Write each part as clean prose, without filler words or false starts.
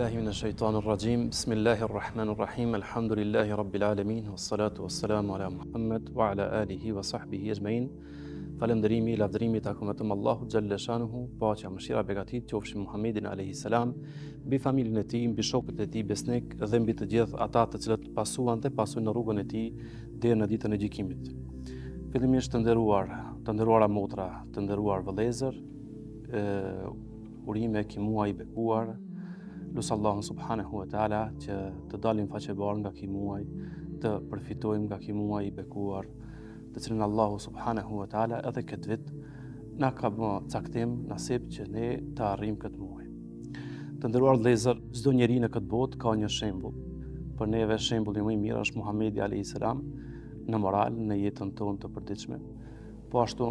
billahi minash shaitanir rajim. Bismillahir rahmanir rahim. Alhamdulillahi rabbil alamin. Wassalatu wassalamu ala Muhammad wa ala alihi wa sahbihi ajmain. Falënderimi, lavdërimi takon vetëm Allahut xhalla shanuhu, paqja, mëshira, begatit qofshin Muhammedin alayhi salam, mbi familjen e tij, mbi shokët e tij besnik dhe mbi të gjithë ata të cilët pasojnë në rrugën e tij deri në ditën e gjykimit. Fillimisht të nderuara motra, të nderuar vëllezër, urime ki muaj i bekuar. Lusë Allahun subhanahu wa ta'ala që të dalim faqebar nga ki muaj, të përfitojmë nga ki muaj i bekuar, të cilën Allahu subhanahu wa ta'ala edhe këtë vit na ka bë caktim nasip që ne të arrijmë këtë muaj. Të nderuar vëllezër, çdo njeri në këtë botë ka një shembull. Për neve shembulli më i mirë është Muhamedi alayhis salam në moral, në jetën tonë të përditshme. Po ashtu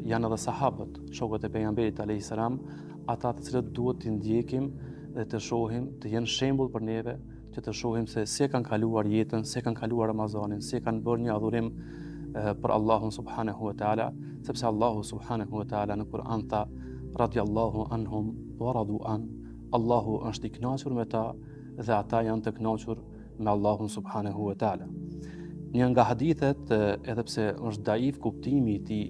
janë edhe sahabët, shokët e pejgamberit alayhis salam, ata të cilët duhet t'i ndjekim dhe të shohim, të jenë shembull për neve, që të shohim se si kanë kaluar jetën, si kanë kaluar Ramazanin, si kanë bërë një adhurim për Allahun subhanahu wa ta'ala, sepse Allahu subhanahu wa ta'ala në Kur'an tha, radiyallahu anhum wa radu an, Allahu është i kënaqur me ta dhe ata janë të kënaqur me Allahun subhanahu wa ta'ala. Një nga hadithet, edhe pse është daif kuptimi i tij,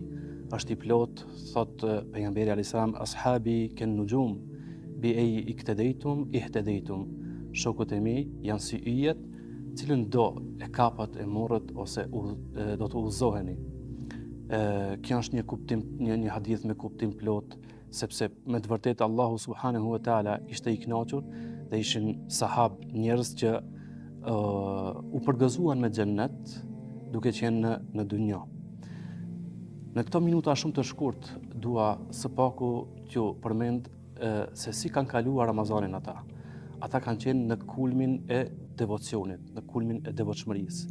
është i plot, thot pejgamberi alayhis salam, ashabi ken nujum bi ay iktadaytum ihtadaytum. Shokët e mi janë si yjet, cilën do e kapat e morët ose do të udhëzoheni. Kjo është një kuptim, një hadith me kuptim plot, sepse me të vërtetë Allahu subhanahu wa ta'ala ishte i kënaqur dhe ishin sahab, njerëz që u përgëzuan me xhennet duke qenë në dynjë. Në këto minuta shumë të shkurt dua së paku t'ju përmend se si kanë kaluar Ramazanin ata. Ata kanë qenë në kulmin e devocionit, në kulmin e devotshmërisë.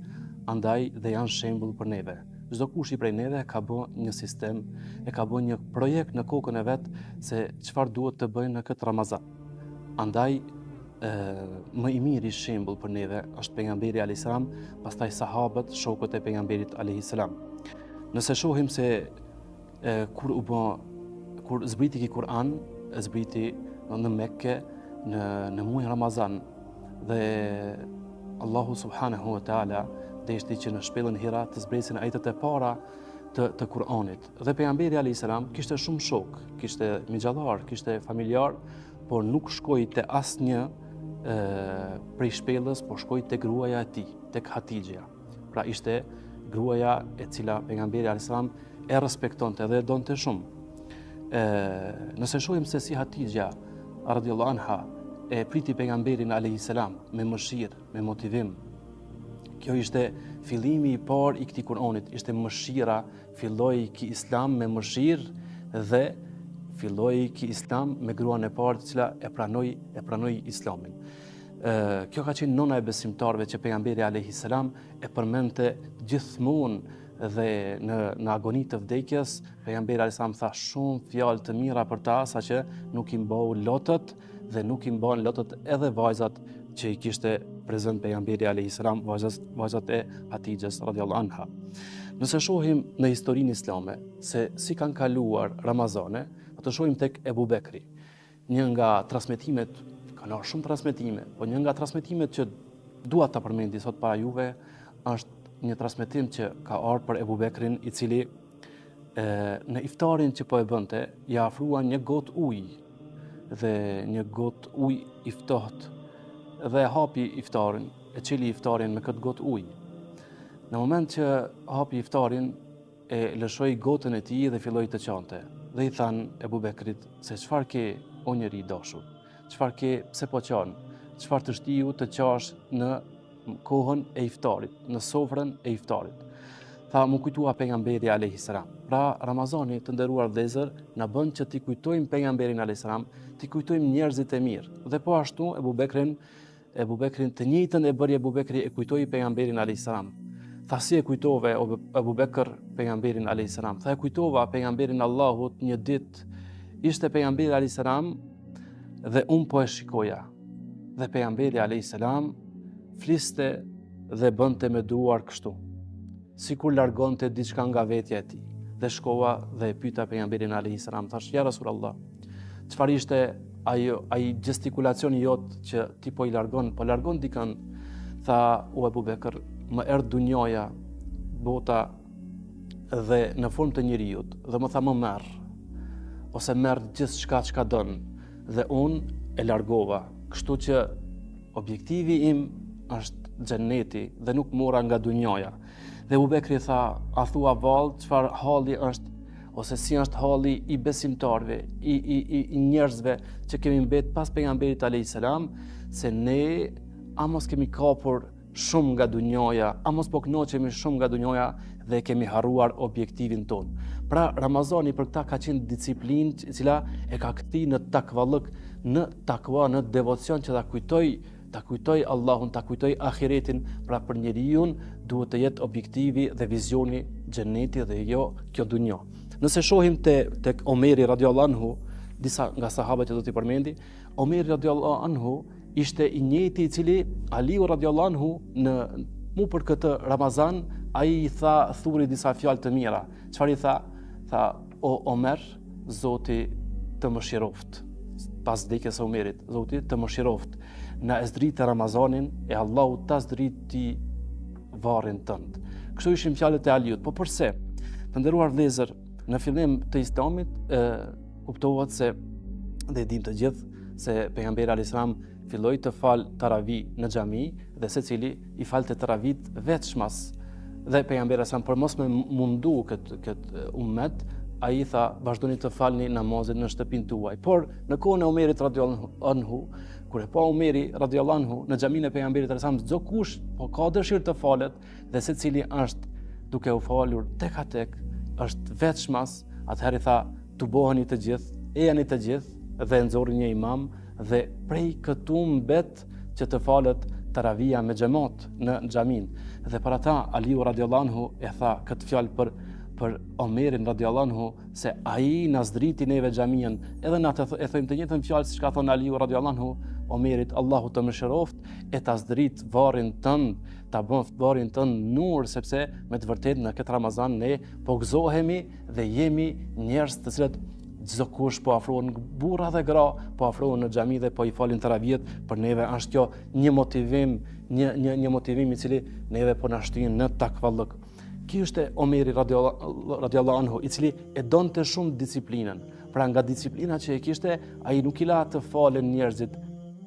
Andaj dhe janë shembull për neve. Çdo kush i prej neve ka bën një sistem, e ka bën një projekt në kokën e vet se çfarë duhet të bëjnë në këtë Ramazan. Andaj më i miri shembull për neve është pejgamberi alayhis salam, pastaj sahabët, shokët e pejgamberit alayhis salam. Nëse shohim se kur zbriti ki Kur'an, zbriti në Mekke në muajin Ramazan dhe Allahu subhanahu wa ta'ala deshti që në shpellën Hira të zbresin ajetet e para të Kur'anit. Dhe pejgamberi alayhis salam kishte shumë shok, kishte migjallar, kishte familjar, por nuk shkoi te asnjë prej shpellës, por shkoi te gruaja e tij, tek Hatixha. Pra ishte gruaja e cila pejgamberi alayhis salam e respektonte dhe e donte shumë. Nëse shohim se si Hatixha radhiyallahu anha e priti pejgamberin alayhis salam me mëshirë, me motivim. Kjo ishte fillimi i parë i këtij Kur'anit, ishte mëshira, filloi ki Islam me mëshirë dhe filloi ki Islam me gruan e parë e cila e pranoi Islamin. Kjo ka qenë nona e besimtarëve që pejgamberi alayhis salam e përmendte gjithmonë dhe në agoni të vdekjes, pejgamberi alayhis salam tha shumë fjalë të mira për ta, saqë nuk i mbau lotët dhe nuk i mban lotët edhe vajzat që i kishte prezant pejgamberi alayhis salam, vajzat e Hatixhës radhiyallahu anha. Nëse shohim në historinë islame se si kanë kaluar Ramazane, të shohim tek Ebu Bekri. Një nga transmetimet, kanë ardhur shumë transmetime, por një nga transmetimet që dua ta përmendi sot para juve është një transmetim që ka ardhur për Ebu Bekrin, i cili në iftarin që po e bënte, ja afrua një gotë ujë dhe një gotë ujë i ftohtë dhe hapi iftarin, e çeli iftarin me këtë gotë ujë. Në moment që hapi iftarin, e lëshoi gotën e tij dhe filloi të qante. Dhe i than Ebu Bekrit se çfarë ke o njeri i dashur, çfarë ke, pse po qan, çfarë të shtiu të qash në kohën e iftarit, në sofrën e iftarit. Tha, mu kujtua pejgamberi alayhis salam. Pra Ramazani, të nderuar vëllezër, na bën që t'i kujtojmë pejgamberin alayhis salam, t'i kujtojmë njerëzit e mirë. Dhe po ashtu Ebu Bekrin të njëjtën e bëri Ebu Bekri, e kujtoi pejgamberin alayhis salam. Tha, si e kujtove Ebu Bekr pejgamberin alayhis salam? Tha, e kujtova pejgamberin Allahut një ditë, ishte pejgamberi alayhis salam dhe unë po e shikoja. Dhe pejgamberi alayhis salam fliste dhe bënte me duar kështu, sikur largonte diçka nga vetja e tij. Dhe shkova dhe e pyeta pejgamberin alayhis salam, thash, ja Rasulullah, çfarë ishte ai gestikulacioni jot që ti po largon dikën, tha u Abu Bekr, më erdh dunjoja, bota dhe në formë të njerëzit dhe më tha më merr ose merr gjithçka çka don dhe unë e largova. Kështu që objektivi im është xheneti dhe nuk mora nga dunjoja. Dhe Abu Bekri tha, a thua vallë çfarë halli është ose si është halli i besimtarëve, i njerëzve që kemi mbet pas pejgamberit alayhis salam, se ne a mos kemi kapur shumë nga dunjoja, a mos po kënoqemi shumë nga dunjoja dhe kemi harruar objektivin ton. Pra Ramazani për këta ka qenë disiplinë e cila e ka kthyer në takvallëk, në takva, në devocion që ta kujtoj Allahun, ta kujtoj ahiretin. Pra për njeriu duhet të jetë objektivi dhe vizioni xheneti dhe jo kjo dunjë. Nëse shohim tek Omeri radiallahu anhu, disa nga sahabët që do t'i përmendi, Omeri radiallahu anhu ishte i njëjti i cili Aliu radiallahu anhu mu për këtë Ramazan, ai i tha thuri disa fjalë të mira. Çfarë i tha? Tha, o Omer, Zoti të mëshiroft. Pas vdekjes së Omerit, Zoti të mëshiroft. Na zdritë Ramazanin e Allahu ta zdriti varrin tënd. Kështu ishin fjalët e Aliut. Po përse? Të nderuar vëllezër, në fillim të Islamit kuptohet se dhe dim të gjithë se pejgamberi alayhis salam filloi të fal taravi në xhami dhe secili i falte taravit vetshmas. Dhe pejgamberi alayhis salam për mos me mundu këtë ummet, ai tha vazhdoni të falni namazin në shtëpinë tuaj. Por në kohën e Omerit radiallahu anhu, kur e pa Omeri radiallahu anhu në xhaminë e pejgamberit alayhis salam, çdo kush po ka dëshirë të falet dhe secili është duke u falur tek a tek, është vetshmas, atëherë i tha, tuboheni të gjithë, ejani të gjithë dhe nxorri një imam dhe prej këtu mbet që të falet taravia me xhamat në xhamin. Dhe për ata Aliu radiallahu anhu e tha këtë fjalë për Omerin radiallahu anhu se ai na zdriti neve xhamien. Edhe na e thojmë të njëjtën fjalë siç ka thënë Aliu radiallahu anhu Omerit, Allahu të mëshiroft e ta zdrit varrin tënd, ta bën varrin tënd nur, sepse me të vërtetë në këtë Ramazan ne po gëzohemi dhe jemi njerëz të cilët çdo kush po afrohen, burra dhe gra, po afrohen në xhami dhe po i falin taravit. Për neve është kjo një motivim, një motivim i cili neve po na shtyn në takvallëk. Ky është Omeri radiallahu anhu, i cili e donte shumë disiplinën. Pra nga disiplina që e kishte, ai nuk i la të falen njerëzit,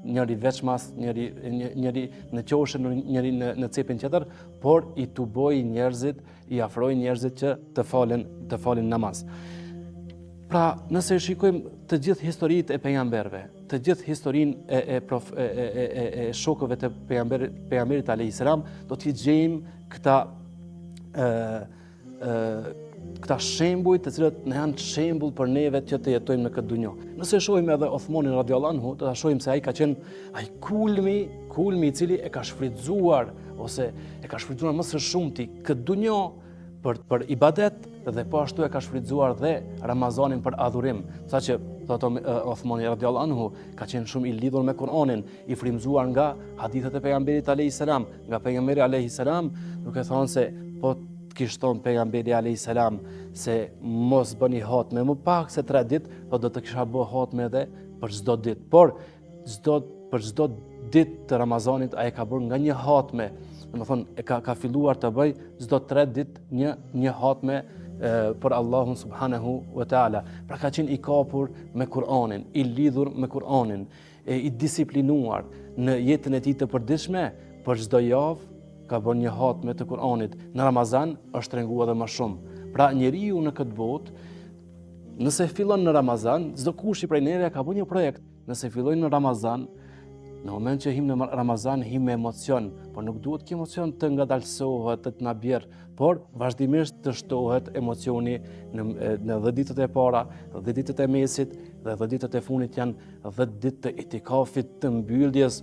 njëri veçmas, njëri në qoshën, njëri në cepin tjetër, por i tuboi njerëzit, i afroi njerëzit që të falen namaz. Pra, nëse shikojmë të gjithë historitë e pejgamberëve, të gjithë historinë e shokëve të pejgamberit alayhis salam, do t'i gjejmë këta shembuj të cilët ne janë shembull për neve që të jetojmë në këtë dunjë. Nëse shohim edhe Uthmanin radiallahu anhu, do ta shohim se ai ka qenë ai kulmi i cili e ka shfrytzuar ose e ka shfrytzuar më së shumti këtë dunjë për ibadet dhe po ashtu e ka shfrytzuar dhe Ramazanin për adhurim. Saqë thotë Uthmani radiallahu anhu ka qenë shumë i lidhur me Kur'anin, i frymzuar nga hadithet e pejgamberit alayhis salam, nga pejgamberi alayhis salam, duke thënë se po kishte thonë pejgamberi alayhis salam se mos bëni hatme më pak se 3 ditë, po do të kisha bë hatme edhe për çdo ditë. Por për çdo ditë të Ramazanit ai ka bërë nga një hatme. Domethënë e ka filluar të bëj çdo 3 ditë një hatme për Allahun subhanahu wa taala. Pra ka qenë i kapur me Kur'anin, i lidhur me Kur'anin, i disiplinuar në jetën e tij të përditshme. Për çdo javë ka bërë një hatme të Kur'anit. Në Ramazan është treguar edhe më shumë. Pra njeriu në këtë botë, nëse fillon në Ramazan, çdo kush i prej neve ka bërë një projekt. Nëse fillojnë në Ramazan, në moment që him në Ramazan, him me emocion, por nuk duhet që emocion të ngadalësohet, të na bjerë, por vazhdimisht të shtohet emocioni në 10 ditët e para, 10 ditët e mesit dhe 10 ditët e fundit janë 10 ditë të itikafit, të mbylljes,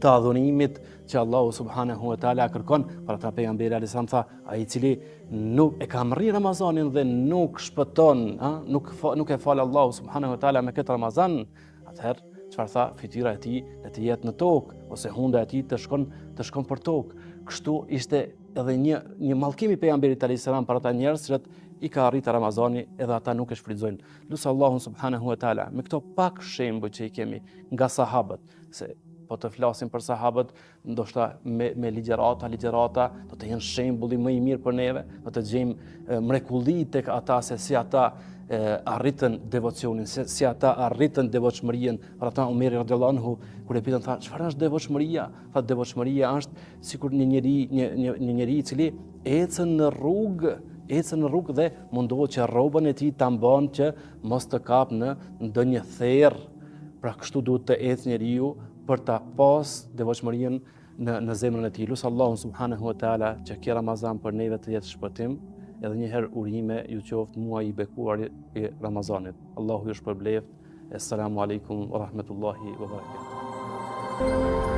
të adhurimit që Allahu subhanahu wa taala kërkon. Për ata pejgamberi alayhis salam tha, ai i cili nuk e ka marrë Ramazanin dhe nuk shpëton, nuk e fal Allahu subhanahu wa taala me këtë Ramazan, atëherë çfarë tha, fytyra e tij le të jetë në tokë ose hunda e tij të shkon për tokë. Kështu ishte edhe një mallkim i pejgamberit alayhis salam për ata njerëz që i ka arritë Ramazani edhe ata nuk e shfrytëzojnë. Lusë Allahun subhanahu wa taala me këto pak shembuj që i kemi nga sahabët, se po të flasim për sahabët, ndoshta me ligjërata do të jenë shembulli më i mirë për neve, do të gjejmë mrekulli tek ata se si ata arritën devocionin, si ata arritën devotshmërinë. Për ata Omeri radhiyallahu anhu kur e pyetën tha, çfarë është devotshmëria? Tha, devotshmëria është sikur një njeri i cili ecën në rrugë dhe mundohet që rrobën e tij ta mban që mos të kap në ndonjë therr. Pra kështu duhet të ecë njeriu për ta pas devotshmërinë në zemrën e tij. Lusë Allahun subhanahu wa taala që ky Ramazan për neve të jetë shpëtim. Edhe një herë urime ju qoftë muaji i bekuar i Ramazanit. Allahu ju shpërbleft. Assalamu alaikum wa rahmatullahi wa barakatuh.